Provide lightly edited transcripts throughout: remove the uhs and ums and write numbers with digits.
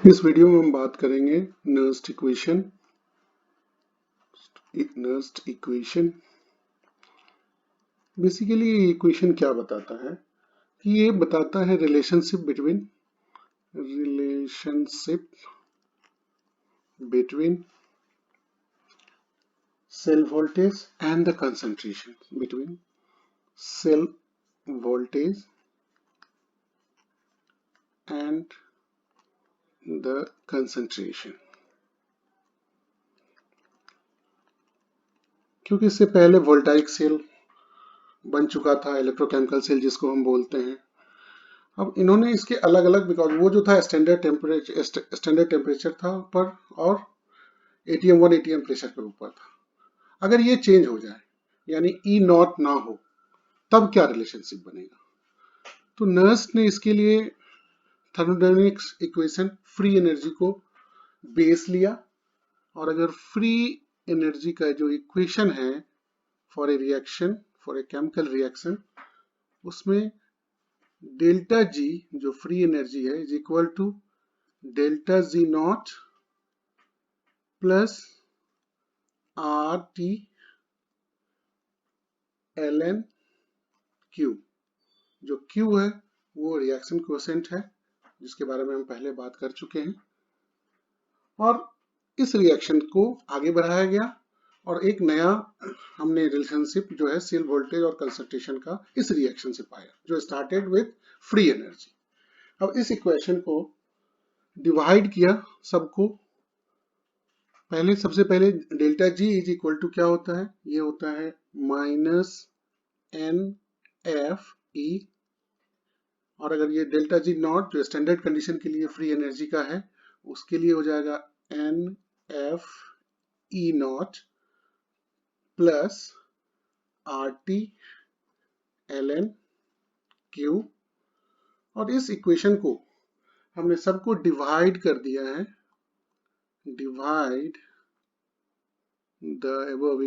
इस वीडियो में हम बात करेंगे नर्स्ट इक्वेशन। बेसिकली ये इक्वेशन क्या बताता है कि ये बताता है relationship between cell voltage and the concentration between cell voltage and the concentration. क्योंकि इससे पहले वोल्टाइक सेल बन चुका था, इलेक्ट्रोकेमिकल सेल जिसको हम बोलते हैं। अब इन्होंने इसके अलग अलग, बिकॉज वो जो था स्टैंडर्ड टेम्परेचर था पर, और ATM1 ATM प्रेशर के ऊपर था। अगर ये चेंज हो जाए यानी E नॉट ना हो तब क्या रिलेशनशिप बनेगा। तो नर्स्ट ने इसके लिए थर्मोडायनेमिक्स इक्वेशन फ्री एनर्जी को बेस लिया, और अगर फ्री एनर्जी का जो इक्वेशन है फॉर ए केमिकल रिएक्शन, उसमें डेल्टा जी जो फ्री एनर्जी है is equal to delta G not plus R T L N Q. जो क्यू है वो रिएक्शन कोएफिशिएंट है जिसके बारे में हम पहले बात कर चुके हैं, और इस रिएक्शन को आगे बढ़ाया गया और एक नया हमने रिलेशनशिप जो है सेल वोल्टेज और कंसंट्रेशन का इस रिएक्शन से पाया जो स्टार्टेड विद फ्री एनर्जी। अब इस इक्वेशन को डिवाइड किया सबको। सबसे पहले delta G is equal to क्या होता है, ये होता है माइनस एन एफ ई, और अगर ये डेल्टा जी नॉट जो स्टैंडर्ड कंडीशन के लिए फ्री एनर्जी का है उसके लिए हो जाएगा N F E not plus R T L N Q. और इस इक्वेशन को हमने सबको डिवाइड कर दिया है, divide the above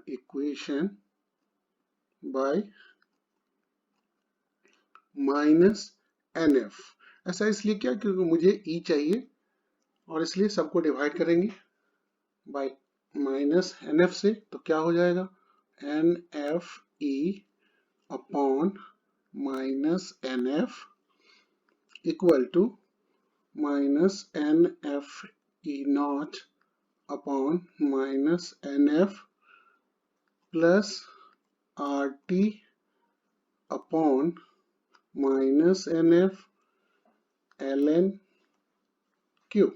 equation by minus N F. ऐसा इसलिए क्या, क्योंकि मुझे E चाहिए और इसलिए सबको डिवाइड करेंगे बाय माइनस एन एफ से। तो क्या हो जाएगा N F E upon minus N F equal to minus N F E not upon minus N F plus R T upon minus N F L N Q.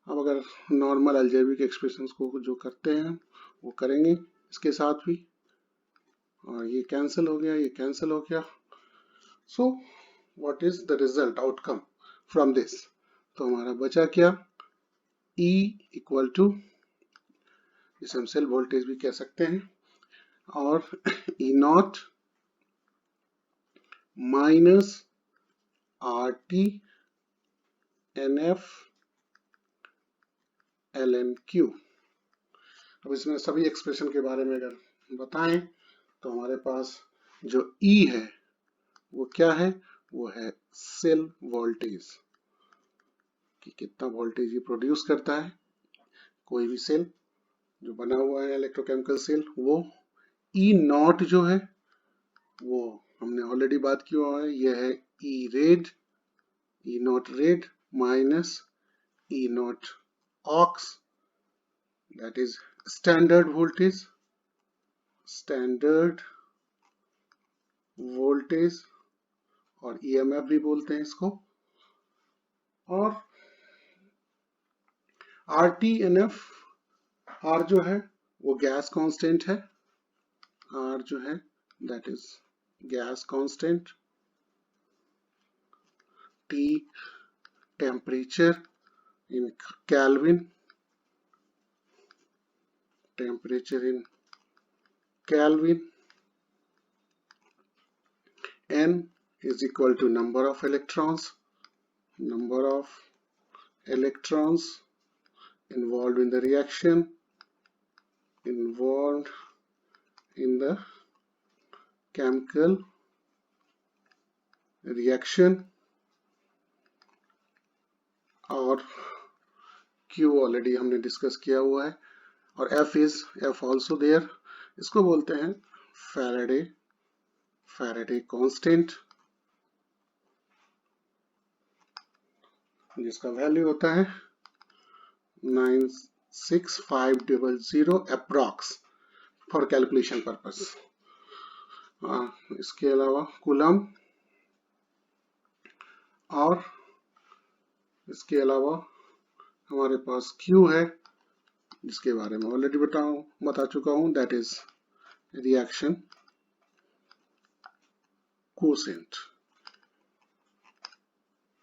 अब अगर normal algebraic expressions को जो करते हैं वो करेंगे इसके साथ भी, और ये कैंसिल हो गया, ये कैंसिल हो गया। So what is the result outcome from this. तो हमारा बचा क्या, E इक्वल टू, जिसे हम सेल वोल्टेज भी कह सकते हैं, और E not minus R T N F L N Q. अब इसमें सभी एक्सप्रेशन के बारे में अगर बताएं तो हमारे पास जो E है वो क्या है, वो है सेल वोल्टेज, कि कितना वोल्टेज ये प्रोड्यूस करता है कोई भी सेल जो बना हुआ है इलेक्ट्रोकेमिकल सेल। वो E नॉट जो है वो हमने ऑलरेडी बात की हुआ है, ये है E not red minus E not ox, that is standard voltage और EMF भी बोलते हैं इसको। और RTNF, R जो है वो गैस कांस्टेंट है, R जो है that is gas constant, T temperature in Kelvin, temperature in Kelvin, N is equal to number of electrons involved in the reaction, involved in the chemical reaction, और Q already हमने discuss किया हुआ है, और F also there. इसको बोलते हैं Faraday constant, जिसका वैल्यू होता है 96500 अप्रॉक्स फॉर कैलकुलेशन पर्पस। इसके अलावा कूलम, और इसके अलावा हमारे पास Q है, जिसके बारे में ऑलरेडी बता चुका हूं, दैट इज रिएक्शन कोसेंट।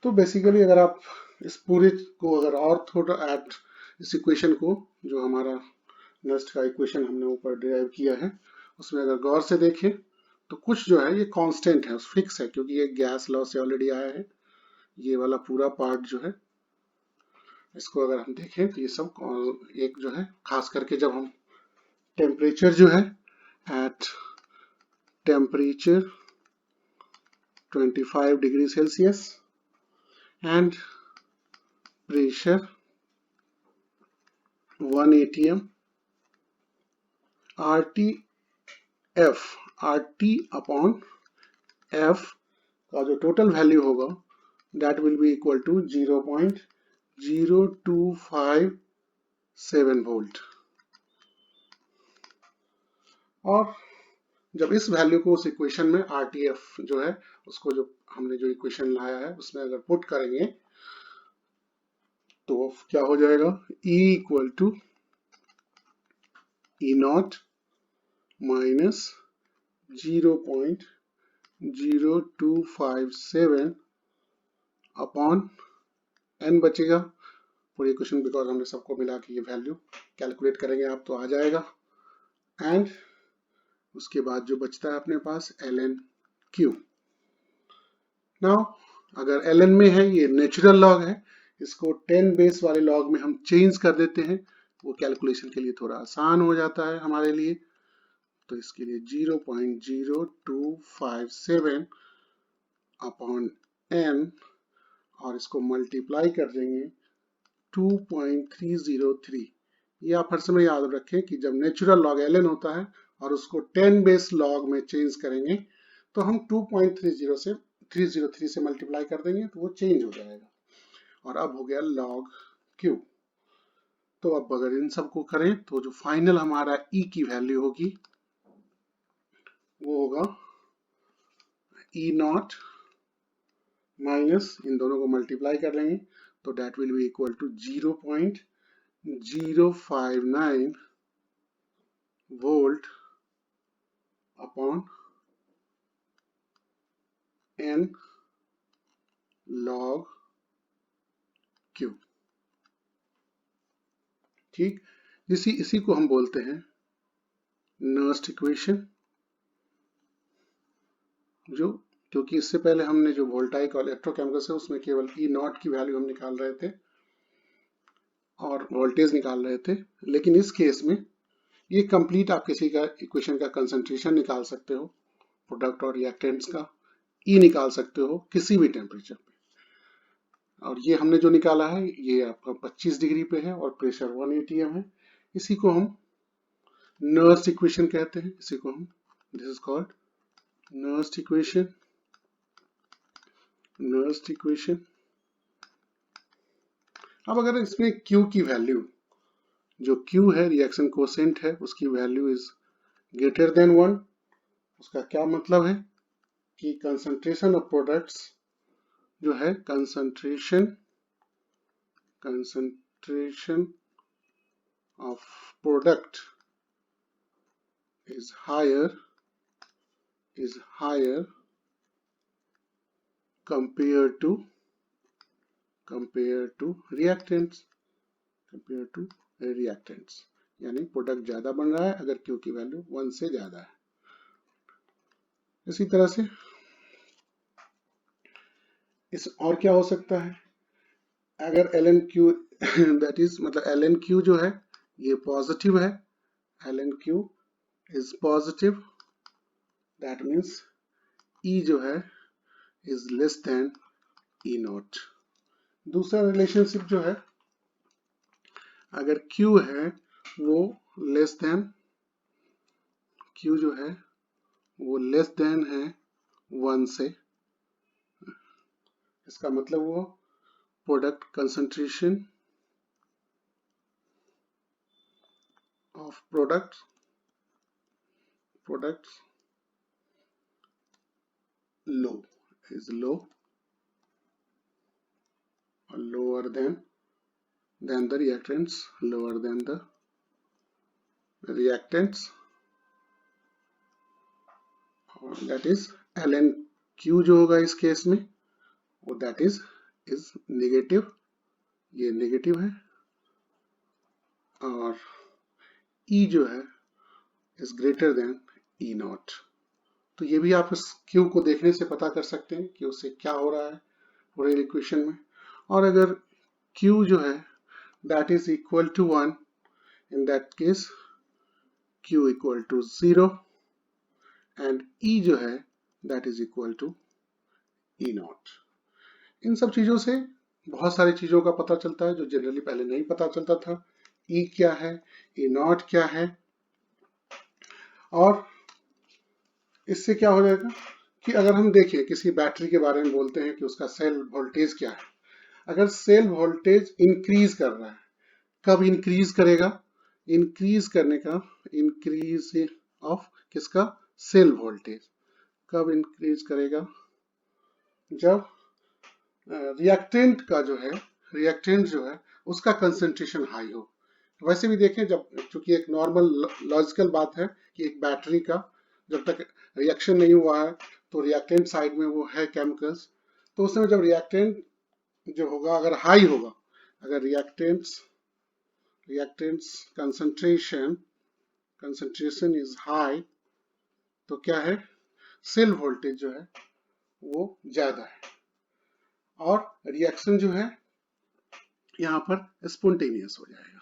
तो बेसिकली अगर आप इस पूरे को अगर और थोड़ा ऐड, इस इक्वेशन को जो हमारा नेक्स्ट का इक्वेशन हमने ऊपर डिराइव किया है, उसमें अगर गौर से देखें तो कुछ जो है ये कांस्टेंट है, फिक्स है, क्योंकि ये गैस लॉ से ऑलरेडी आया है। ये वाला पूरा पार्ट जो है, इसको अगर हम देखें तो ये सब एक जो है, खास करके जब हम टेम्परेचर जो है at temperature 25 degree Celsius and pressure 1 atm, RT upon F का जो टोटल वैल्यू होगा that will be equal to 0.0257 volt. और जब इस वैल्यू को उस इक्वेशन में RTF जो है उसको, जो हमने जो इक्वेशन लाया है उसमें अगर पुट करेंगे तो क्या हो जाएगा, E equal to E0 minus 0.0257 upon n बचेगा पूरी इक्वेशन, बिकॉज हमने सबको मिला के ये वैल्यू कैलकुलेट करेंगे आप तो आ जाएगा। एंड उसके बाद जो बचता है अपने पास ln Q। नाउ अगर ln में है, ये नेचुरल लॉग है, इसको 10 बेस वाले लॉग में हम चेंज कर देते हैं, वो कैलकुलेशन के लिए थोड़ा आसान हो जाता है हमारे लिए। तो इसके लिए 0.0257 अपॉन n, और इसको मल्टीप्लाई कर देंगे 2.303। ये आप हर समय याद रखें कि जब नेचुरल लॉग ln होता है और उसको 10 बेस लॉग में चेंज करेंगे तो हम 2.303 से मल्टीप्लाई कर देंगे तो वो चेंज हो जाएगा। और अब हो गया log Q। तो अब अगर इन सबको करें तो जो फाइनल हमारा E की वैल्यू होगी वो होगा E0 माइनस, इन दोनों को मल्टीप्लाई कर लेंगे तो that will be equal to 0.059 volt upon n log Q। ठीक, इसी को हम बोलते हैं नर्स्ट इक्वेशन, जो क्योंकि इससे पहले हमने जो वोल्टाइक और इलेक्ट्रोकेमिकल है उसमें केवल E0 की वैल्यू हम निकाल रहे थे और वोल्टेज निकाल रहे थे, लेकिन इस केस में ये कंप्लीट आप किसी का इक्वेशन का कंसंट्रेशन निकाल सकते हो, प्रोडक्ट और रिएक्टेंट्स का E निकाल सकते हो किसी भी टेम्परेचर पे। और ये हमने जो निकाला है ये आपका 25 डिग्री पे है और प्रेशर 1 atm है। इसी को हम नर्स्ट इक्वेशन कहते हैं, इसी को हम, this is called Nernst equation. अब अगर इसमें Q की वैल्यू, जो Q है रिएक्शन कोसेंट है, उसकी वैल्यू इज ग्रेटर देन 1, उसका क्या मतलब है कि कंसंट्रेशन ऑफ प्रोडक्ट्स जो है, concentration of product is higher compared to reactants, यानी प्रोडक्ट ज्यादा बन रहा है अगर Q की वैल्यू 1 से ज्यादा है। इसी तरह से इस और क्या हो सकता है, अगर ln Q दैट इज मतलब ln Q जो है ये पॉजिटिव है, ln Q is positive, that means E जो है is less than E not. दूसरा रिलेशनशिप जो है, अगर Q है वो लेस देन, Q जो है वो लेस देन है 1 से, इसका मतलब वो product concentration of products low, is low or lower than the reactants, lower than the reactants, और that is ln Q जो होगा इस केस में वो that is नेगेटिव, ये नेगेटिव है, और E जो है is greater than E not. तो ये भी आप इस Q को देखने से पता कर सकते हैं कि उससे क्या हो रहा है पूरे इक्वेशन में। और अगर Q जो है that is equal to 1, in that case Q equal to 0 and E जो है that is equal to E naught. इन सब चीजों से बहुत सारी चीजों का पता चलता है जो जनरली पहले नहीं पता चलता था। E क्या है, E नॉट क्या है, और इससे क्या हो जाएगा कि अगर हम देखें किसी बैटरी के बारे में बोलते हैं कि उसका सेल वोल्टेज क्या है, अगर सेल वोल्टेज इंक्रीज कर रहा है, कब इंक्रीज करेगा, इंक्रीज करने का, इंक्रीज ऑफ किसका, सेल वोल्टेज, कब इंक्रीज करेगा, जब रिएक्टेंट का जो है, रिएक्टेंट जो है उसका कंसंट्रेशन हाई हो। वैसे भी देखें, जब चूंकि एक नॉर्मल लॉजिकल बात है कि एक बैटरी का जब तक रिएक्शन नहीं हुआ है तो रिएक्टेंट साइड में वो है केमिकल्स, तो उस समय जब रिएक्टेंट जो होगा अगर हाई होगा, अगर रिएक्टेंट्स कंसंट्रेशन इज हाई, तो क्या है, सेल वोल्टेज जो है वो ज्यादा है, और रिएक्शन जो है यहाँ पर स्पॉन्टेनियस हो जाएगा।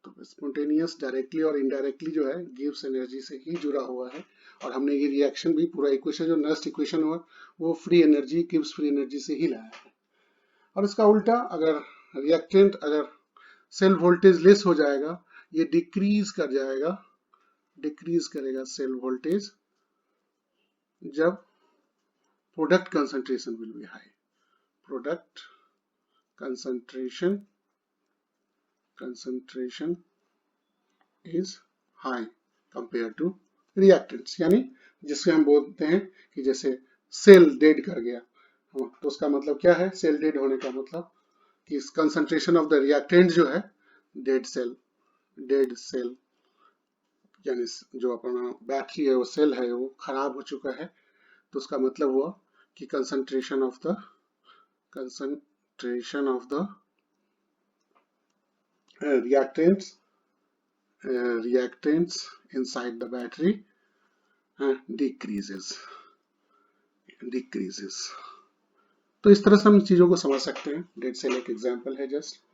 तो स्पॉन्टेनियस डायरेक्टली और इनडायरेक्टली जो है गिव्स एनर्जी से ही जुड़ा हुआ है, और हमने ये रिएक्शन भी पूरा इक्वेशन जो नेक्स्ट इक्वेशन हुआ वो free energy, gives free energy से ही लाया है। और इसका उल्टा, अगर रिएक्टेंट, अगर सेल वोल्टेज लेस हो जाएगा, ये डिक्रीज कर जाएगा, डिक्रीज करेगा सेल वोल्टेज जब product concentration will be high, product concentration is high compared to reactants, यानी जिससे हम बोलते हैं कि जैसे सेल डेड कर गया, तो उसका मतलब क्या है, सेल डेड होने का मतलब कि कंसंट्रेशन ऑफ द रिएक्टेंट जो है डेड सेल यानी जो अपना बैटरी है वो सेल है वो खराब हो चुका है, तो उसका मतलब हुआ कि concentration of the reactants inside the battery decreases। तो इस तरह से हम चीजों को समझ सकते हैं। डेड सेल एक एग्जांपल है जस्ट।